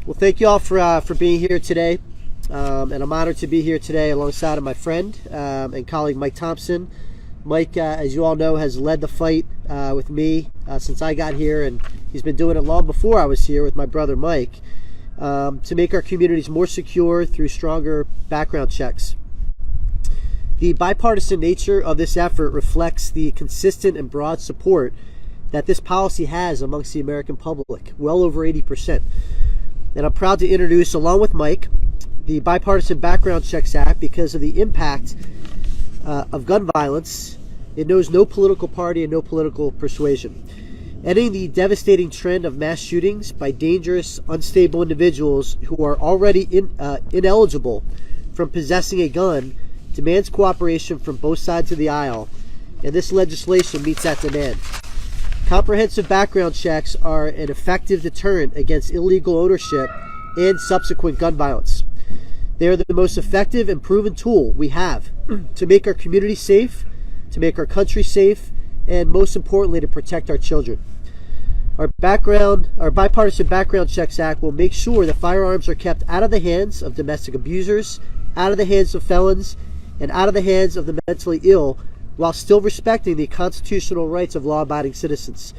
Well, thank you all for being here today. And I'm honored to be here today alongside of my friend and colleague Mike Thompson. Mike, as you all know, has led the fight with me since I got here, and he's been doing it long before I was here with my brother Mike to make our communities more secure through stronger background checks. The bipartisan nature of this effort reflects the consistent and broad support that this policy has amongst the American public, well over 80%. And I'm proud to introduce, along with Mike, the Bipartisan Background Checks Act because of the impact of gun violence. It knows no political party and no political persuasion. Ending the devastating trend of mass shootings by dangerous, unstable individuals who are already ineligible from possessing a gun demands cooperation from both sides of the aisle, and this legislation meets that demand. Comprehensive background checks are an effective deterrent against illegal ownership and subsequent gun violence. They are the most effective and proven tool we have to make our community safe, to make our country safe, and most importantly, to protect our children. Our Bipartisan Background Checks Act will make sure that firearms are kept out of the hands of domestic abusers, out of the hands of felons, and out of the hands of the mentally ill, while still respecting the constitutional rights of law-abiding citizens.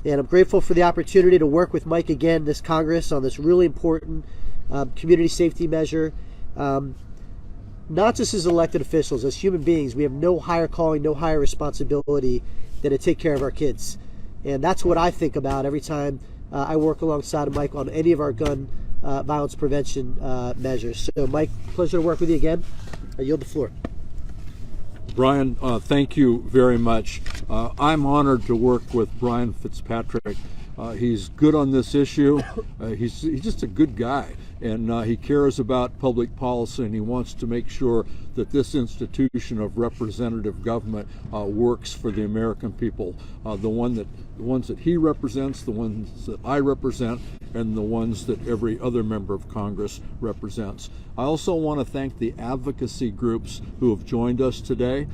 And I'm grateful for the opportunity to work with Mike again this Congress on this really important community safety measure. Not just as elected officials, as human beings, we have no higher calling, no higher responsibility than to take care of our kids. And that's what I think about every time I work alongside of Mike on any of our gun violence prevention measures. So Mike, pleasure to work with you again. I yield the floor. Brian, thank you very much. I'm honored to work with Brian Fitzpatrick. He's good on this issue. He's just a good guy, and he cares about public policy, and he wants to make sure that this institution of representative government works for the American people, the ones that he represents, the ones that I represent, and the ones that every other member of Congress represents. I also want to thank the advocacy groups who have joined us today.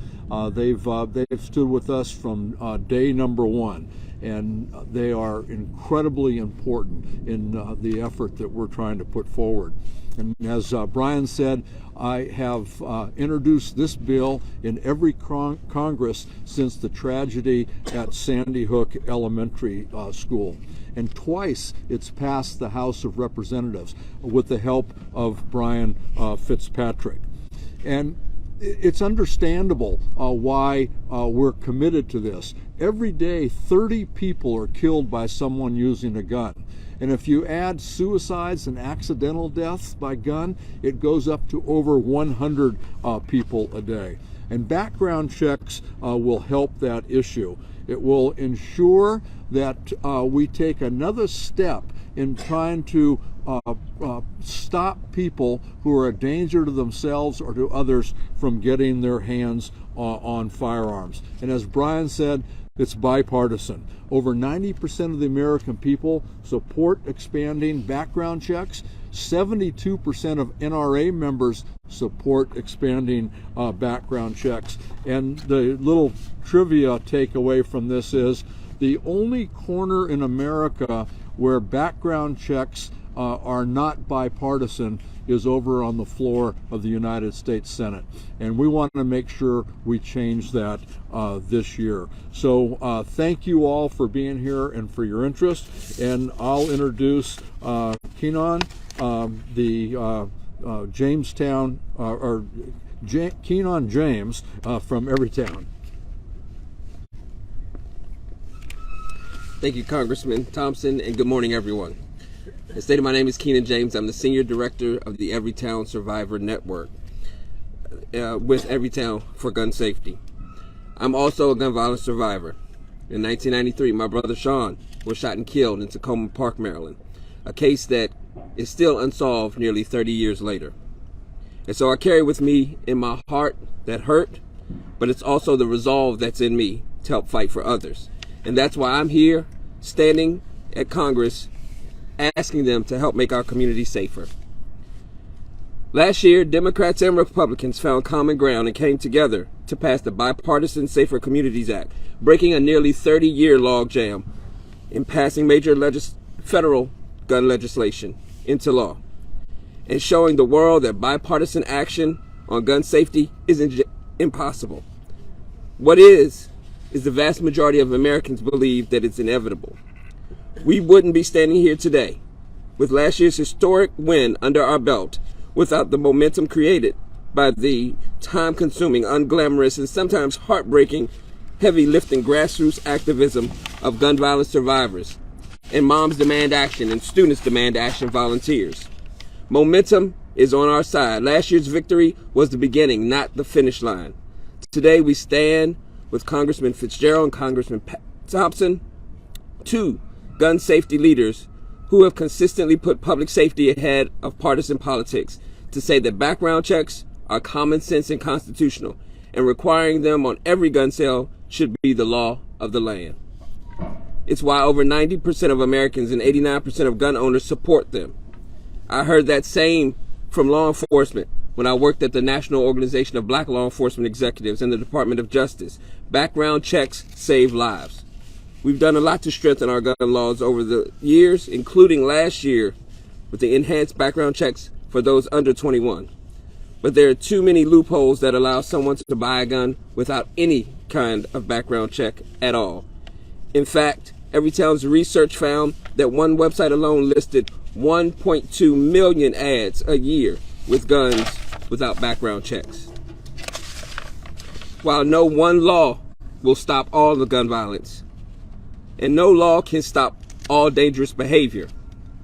They've stood with us from day number one, and they are incredibly important in the effort that we're trying to put forward. And as Brian said, I have introduced this bill in every Congress since the tragedy at Sandy Hook Elementary School. And twice it's passed the House of Representatives with the help of Brian Fitzpatrick. And it's understandable why we're committed to this. Every day, 30 people are killed by someone using a gun. And if you add suicides and accidental deaths by gun, it goes up to over 100 people a day. And background checks will help that issue. It will ensure that we take another step in trying to stop people who are a danger to themselves or to others from getting their hands on firearms. And as Brian said, it's bipartisan. Over 90% of the American people support expanding background checks. 72% of NRA members support expanding background checks. And the little trivia takeaway from this is the only corner in America where background checks are not bipartisan is over on the floor of the United States Senate. And we want to make sure we change that this year. So thank you all for being here and for your interest. And I'll introduce Keenan, the Jamestown, Keenan James from Everytown. Thank you, Congressman Thompson, and good morning, everyone. As stated, my name is Keenan James. I'm the Senior Director of the Everytown Survivor Network with Everytown for Gun Safety. I'm also a gun violence survivor. In 1993, my brother Sean was shot and killed in Tacoma Park, Maryland, a case that is still unsolved nearly 30 years later. And so I carry with me in my heart that hurt, but it's also the resolve that's in me to help fight for others. And that's why I'm here, standing at Congress, asking them to help make our community safer. Last year, Democrats and Republicans found common ground and came together to pass the Bipartisan Safer Communities Act, breaking a nearly 30-year logjam in passing major federal gun legislation into law, and showing the world that bipartisan action on gun safety isn't impossible. What is the vast majority of Americans believe that it's inevitable. We wouldn't be standing here today with last year's historic win under our belt without the momentum created by the time-consuming, unglamorous, and sometimes heartbreaking, heavy-lifting grassroots activism of gun violence survivors and Moms Demand Action and Students Demand Action volunteers. Momentum is on our side. Last year's victory was the beginning, not the finish line. Today we stand with Congressman Fitzgerald and Congressman Thompson, two gun safety leaders who have consistently put public safety ahead of partisan politics, to say that background checks are common sense and constitutional, and requiring them on every gun sale should be the law of the land. It's why over 90% of Americans and 89% of gun owners support them. I heard that same from law enforcement when I worked at the National Organization of Black Law Enforcement Executives and the Department of Justice. Background checks save lives. We've done a lot to strengthen our gun laws over the years, including last year with the enhanced background checks for those under 21. But there are too many loopholes that allow someone to buy a gun without any kind of background check at all. In fact, Everytown's research found that one website alone listed 1.2 million ads a year with guns without background checks. While no one law will stop all the gun violence, and no law can stop all dangerous behavior,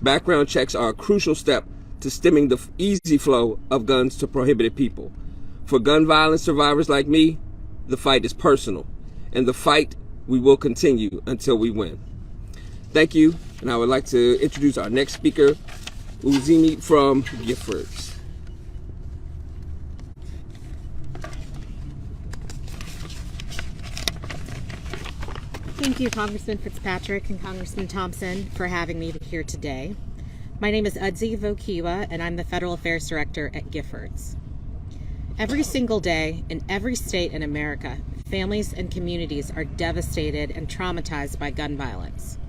background checks are a crucial step to stemming the easy flow of guns to prohibited people. For gun violence survivors like me, the fight is personal, and the fight we will continue until we win. Thank you, and I would like to introduce our next speaker, Uzimi from Giffords. Thank you, Congressman Fitzpatrick and Congressman Thompson, for having me here today. My name is Udzi Vokiwa, and I'm the Federal Affairs Director at Giffords. Every single day, in every state in America, families and communities are devastated and traumatized by gun violence.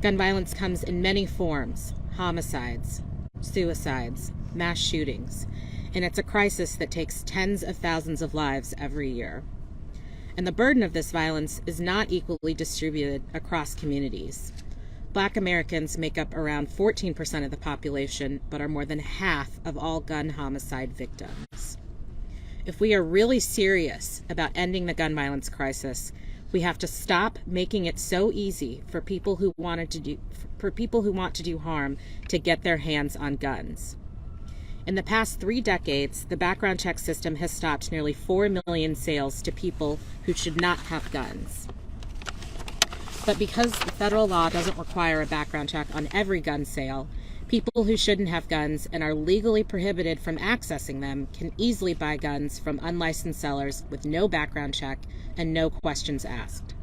Gun violence comes in many forms: homicides, suicides, mass shootings, and it's a crisis that takes tens of thousands of lives every year. And the burden of this violence is not equally distributed across communities. Black Americans make up around 14% of the population, but are more than half of all gun homicide victims. If we are really serious about ending the gun violence crisis, we have to stop making it so easy for people who want to do harm to get their hands on guns. In the past 3 decades, the background check system has stopped nearly 4 million sales to people who should not have guns. But because the federal law doesn't require a background check on every gun sale, people who shouldn't have guns and are legally prohibited from accessing them can easily buy guns from unlicensed sellers with no background check and no questions asked.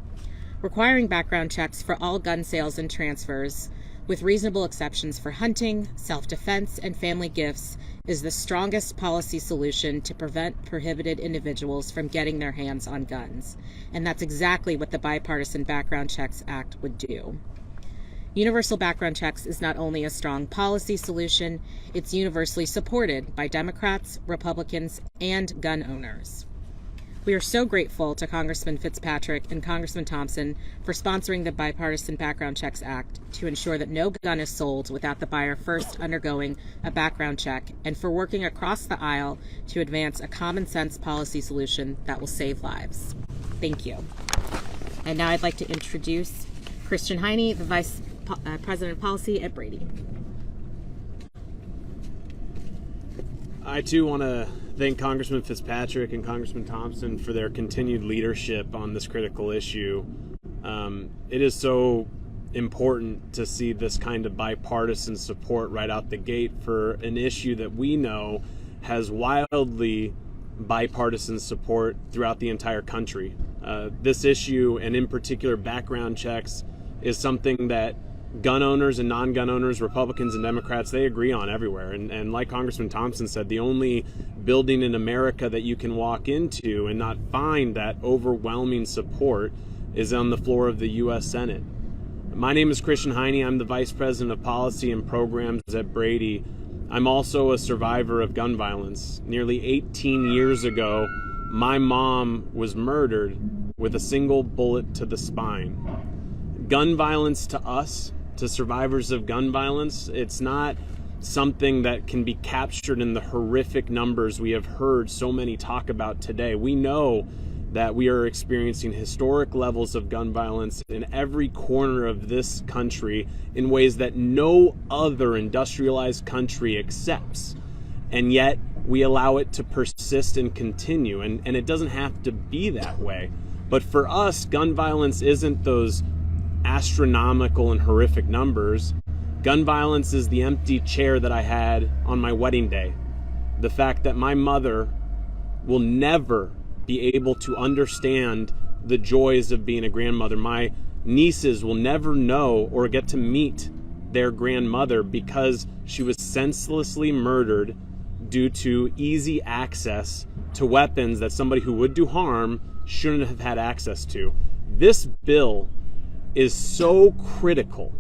Requiring background checks for all gun sales and transfers, with reasonable exceptions for hunting, self-defense, and family gifts, is the strongest policy solution to prevent prohibited individuals from getting their hands on guns. And that's exactly what the Bipartisan Background Checks Act would do. Universal background checks is not only a strong policy solution, it's universally supported by Democrats, Republicans, and gun owners. We are so grateful to Congressman Fitzpatrick and Congressman Thompson for sponsoring the Bipartisan Background Checks Act to ensure that no gun is sold without the buyer first undergoing a background check, and for working across the aisle to advance a common sense policy solution that will save lives. Thank you. And now I'd like to introduce Christian Heine, the Vice President of Policy at Brady. I too want to thank Congressman Fitzpatrick and Congressman Thompson for their continued leadership on this critical issue. It is so important to see this kind of bipartisan support right out the gate for an issue that we know has wildly bipartisan support throughout the entire country. This issue, and in particular background checks, is something that gun owners and non-gun owners, Republicans and Democrats, they agree on everywhere. And like Congressman Thompson said, the only building in America that you can walk into and not find that overwhelming support is on the floor of the U.S. Senate. My name is Christian Heine. I'm the Vice President of Policy and Programs at Brady. I'm also a survivor of gun violence. Nearly 18 years ago, my mom was murdered with a single bullet to the spine. Gun violence to us, to survivors of gun violence, it's not something that can be captured in the horrific numbers we have heard so many talk about today. We know that we are experiencing historic levels of gun violence in every corner of this country in ways that no other industrialized country accepts. And yet we allow it to persist and continue. And it doesn't have to be that way. But for us, gun violence isn't those astronomical and horrific numbers. Gun violence is the empty chair that I had on my wedding day. The fact that my mother will never be able to understand the joys of being a grandmother. My nieces will never know or get to meet their grandmother because she was senselessly murdered due to easy access to weapons that somebody who would do harm shouldn't have had access to. This bill is so critical.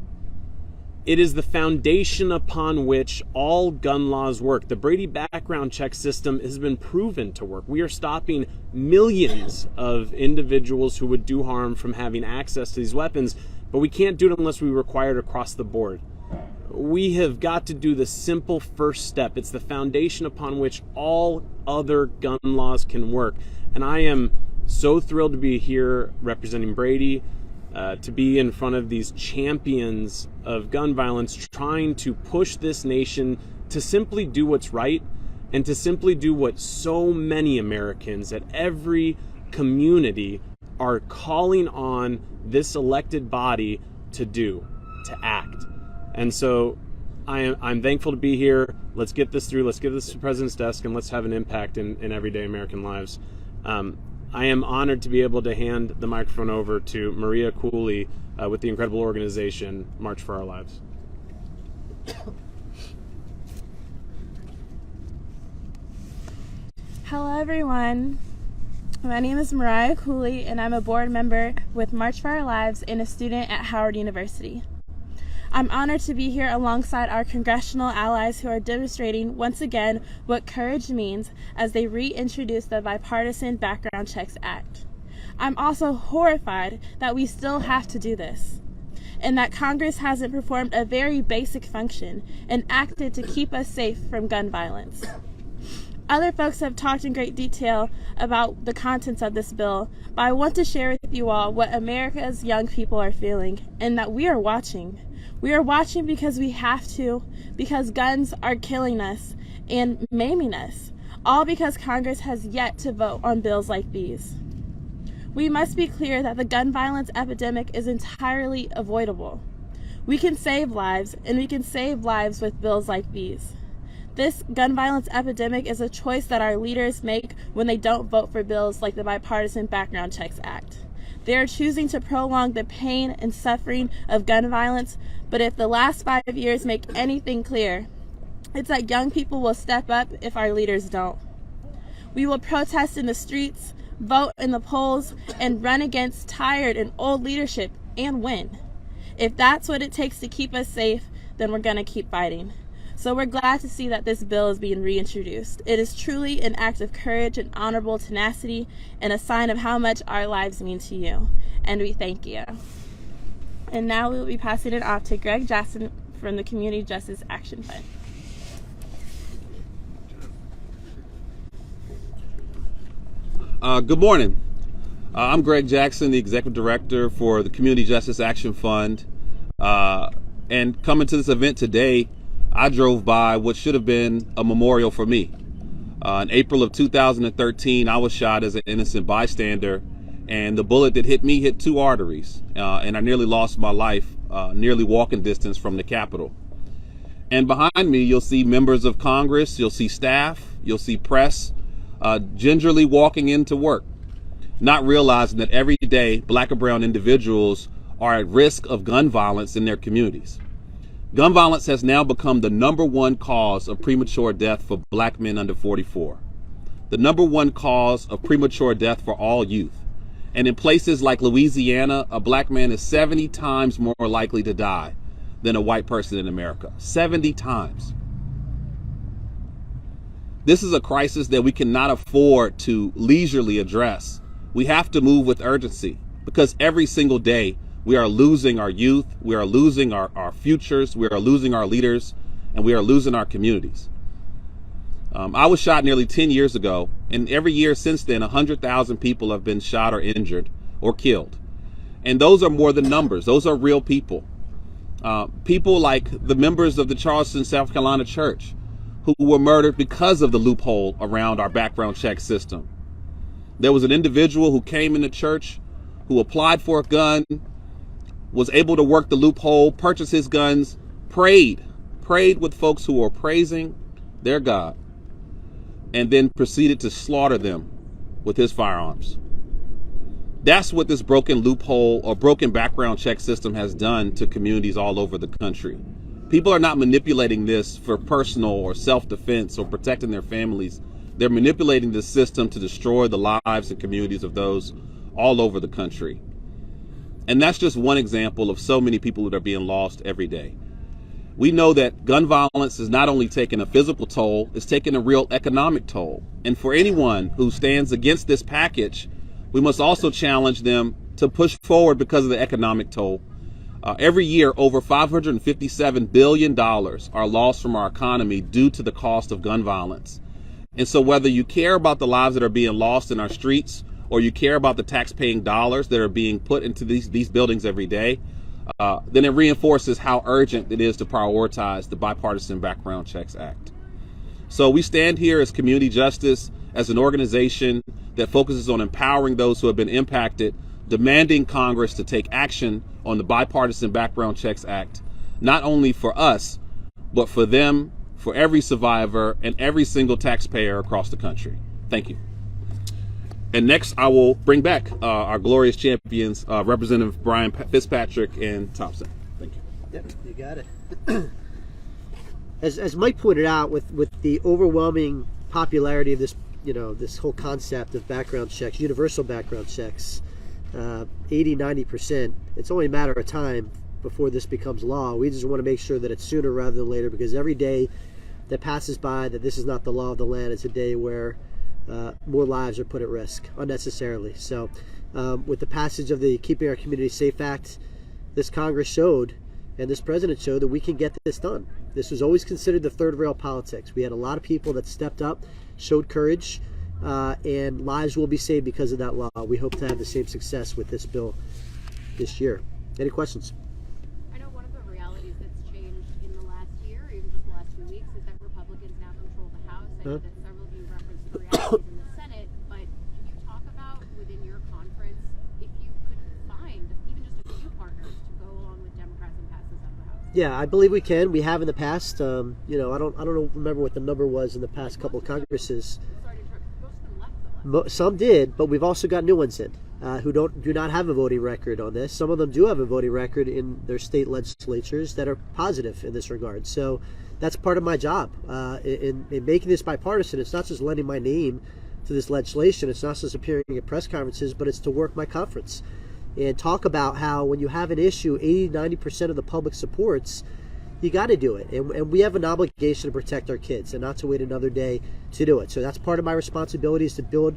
It is the foundation upon which all gun laws work. The Brady background check system has been proven to work. We are stopping millions of individuals who would do harm from having access to these weapons, but we can't do it unless we require it across the board. We have got to do the simple first step. It's the foundation upon which all other gun laws can work. And I am so thrilled to be here representing Brady, to be in front of these champions of gun violence, trying to push this nation to simply do what's right and to simply do what so many Americans at every community are calling on this elected body to do, to act. And so I'm thankful to be here. Let's get this through. Let's get this to the President's desk, and let's have an impact in everyday American lives. I am honored to be able to hand the microphone over to Maria Cooley with the incredible organization March for Our Lives. Hello everyone, my name is Mariah Cooley and I'm a board member with March for Our Lives and a student at Howard University. I'm honored to be here alongside our congressional allies who are demonstrating once again what courage means as they reintroduce the Bipartisan Background Checks Act. I'm also horrified that we still have to do this, and that Congress hasn't performed a very basic function and acted to keep us safe from gun violence. Other folks have talked in great detail about the contents of this bill, but I want to share with you all what America's young people are feeling and that we are watching. We are watching because we have to, because guns are killing us and maiming us, all because Congress has yet to vote on bills like these. We must be clear that the gun violence epidemic is entirely avoidable. We can save lives, and we can save lives with bills like these. This gun violence epidemic is a choice that our leaders make when they don't vote for bills like the Bipartisan Background Checks Act. They are choosing to prolong the pain and suffering of gun violence, but if the last 5 years make anything clear, it's that young people will step up if our leaders don't. We will protest in the streets, vote in the polls, and run against tired and old leadership and win. If that's what it takes to keep us safe, then we're going to keep fighting. So we're glad to see that this bill is being reintroduced. It is truly an act of courage and honorable tenacity and a sign of how much our lives mean to you. And we thank you. And now we will be passing it off to Greg Jackson from the Community Justice Action Fund. Good morning. I'm Greg Jackson, the Executive Director for the Community Justice Action Fund. And coming to this event today, I drove by what should have been a memorial for me. In April of 2013, I was shot as an innocent bystander, and the bullet that hit me hit 2 arteries, and I nearly lost my life, nearly walking distance from the Capitol. And behind me, you'll see members of Congress, you'll see staff, you'll see press, gingerly walking into work, not realizing that every day Black and brown individuals are at risk of gun violence in their communities. Gun violence has now become the #1 cause of premature death for Black men under 44, the #1 cause of premature death for all youth, And in places like Louisiana, a black man is 70 times more likely to die than a white person in America. 70 times. This is a crisis that we cannot afford to leisurely address. We have to move with urgency, because every single day we are losing our youth, we are losing our futures, we are losing our leaders, and we are losing our communities. I was shot nearly 10 years ago, and every year since then, 100,000 people have been shot or injured or killed. And those are more than numbers. Those are real people. People like the members of the Charleston, South Carolina church, who were murdered because of the loophole around our background check system. There was an individual who came into church, who applied for a gun, was able to work the loophole, purchase his guns, prayed with folks who were praising their God, and then proceeded to slaughter them with his firearms. That's what this broken loophole or broken background check system has done to communities all over the country. People are not manipulating this for personal or self-defense or protecting their families. They're manipulating this system to destroy the lives and communities of those all over the country. And that's just one example of so many people that are being lost every day. We know that gun violence is not only taking a physical toll, it's taking a real economic toll. And for anyone who stands against this package, we must also challenge them to push forward because of the economic toll. Every year, over $557 billion are lost from our economy due to the cost of gun violence. And so whether you care about the lives that are being lost in our streets, or you care about the tax-paying dollars that are being put into these buildings every day, then it reinforces how urgent it is to prioritize the Bipartisan Background Checks Act. So we stand here as Community Justice, as an organization that focuses on empowering those who have been impacted, demanding Congress to take action on the Bipartisan Background Checks Act, not only for us, but for them, for every survivor, and every single taxpayer across the country. Thank you. And next, I will bring back our glorious champions, Representative Brian Fitzpatrick and Thompson. Thank you. Yep, you got it. As Mike pointed out, with the overwhelming popularity of this, this whole concept of background checks, universal background checks, 80-90%, it's only a matter of time before this becomes law. We just want to make sure that it's sooner rather than later, because every day that passes by that this is not the law of the land, it's a day where more lives are put at risk unnecessarily. So with the passage of the Keeping Our Community Safe Act, this Congress showed and this president showed that we can get this done. This was always considered the third rail politics. We had a lot of people that stepped up, showed courage, and lives will be saved because of that law. We hope to have the same success with this bill this year. Any questions? I know one of the realities that's changed in the last year, even just the last few weeks, is that Republicans now control the House. I know that several of you referenced the realities in the Senate, but can you talk about within your conference if you could find even just a few partners to go along with Democrats and pass this out of the House? Yeah, I believe we can. We have in the past. I don't remember what the number was in the past couple of Congresses. Sorry to interrupt. Most of them left, though. Some did, but we've also got new ones in who do not have a voting record on this. Some of them do have a voting record in their state legislatures that are positive in this regard. So that's part of my job in making this bipartisan. It's not just lending my name to this legislation. It's not just appearing at press conferences, but it's to work my conference and talk about how when you have an issue 80-90% of the public supports, you got to do it. And we have an obligation to protect our kids and not to wait another day to do it. So that's part of my responsibility, is to build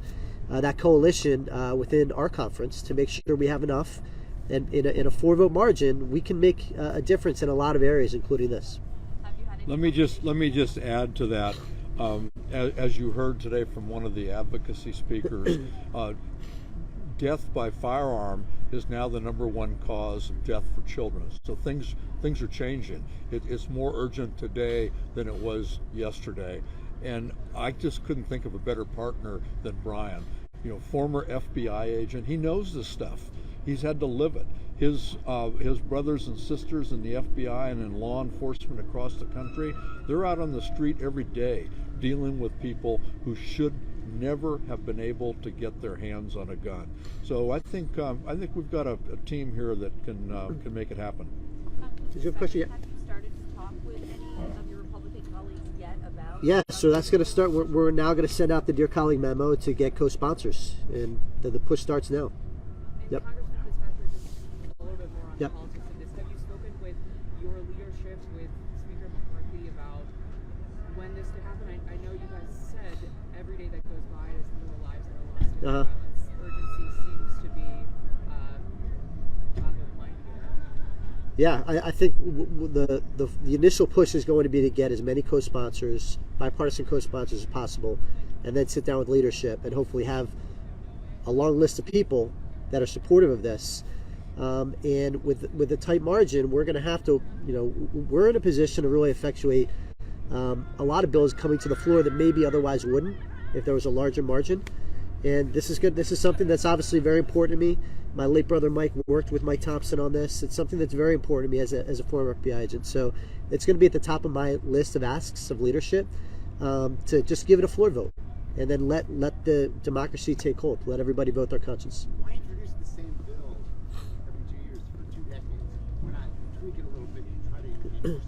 that coalition within our conference to make sure we have enough. And in a 4-vote margin, we can make a difference in a lot of areas, including this. Let me just add to that. As you heard today from one of the advocacy speakers, death by firearm is now the #1 cause of death for children. So things are changing. It's more urgent today than it was yesterday. And I just couldn't think of a better partner than Brian. Former FBI agent. He knows this stuff. He's had to live it. His brothers and sisters in the FBI and in law enforcement across the country, they're out on the street every day dealing with people who should never have been able to get their hands on a gun. So I think we've got a team here that can make it happen. Did you have a question? Have you started to talk with any of your Republican colleagues yet about? Yeah, so that's going to start. We're now going to send out the Dear Colleague memo to get co-sponsors, and the push starts now. Yep. Congressman Fitzpatrick, just a little bit more on Yep. the politics of this. Have you spoken with your leadership, with Speaker McCarthy, about when this could happen? I know you guys said every day that goes by is more lives that are lost in Uh-huh. violence. Urgency seems to be top of mind here. Yeah, I think the initial push is going to be to get as many co-sponsors, bipartisan co-sponsors as possible, and then sit down with leadership and hopefully have a long list of people that are supportive of this. And with a tight margin, we're going to have to, we're in a position to really effectuate a lot of bills coming to the floor that maybe otherwise wouldn't if there was a larger margin. And this is good. This is something that's obviously very important to me. My late brother Mike worked with Mike Thompson on this. It's something that's very important to me as a former FBI agent. So it's going to be at the top of my list of asks of leadership to just give it a floor vote, and then let the democracy take hold. Let everybody vote their conscience. Why introduce the same bill every 2 years for 2 decades? Why not tweak it a little bit and try to engage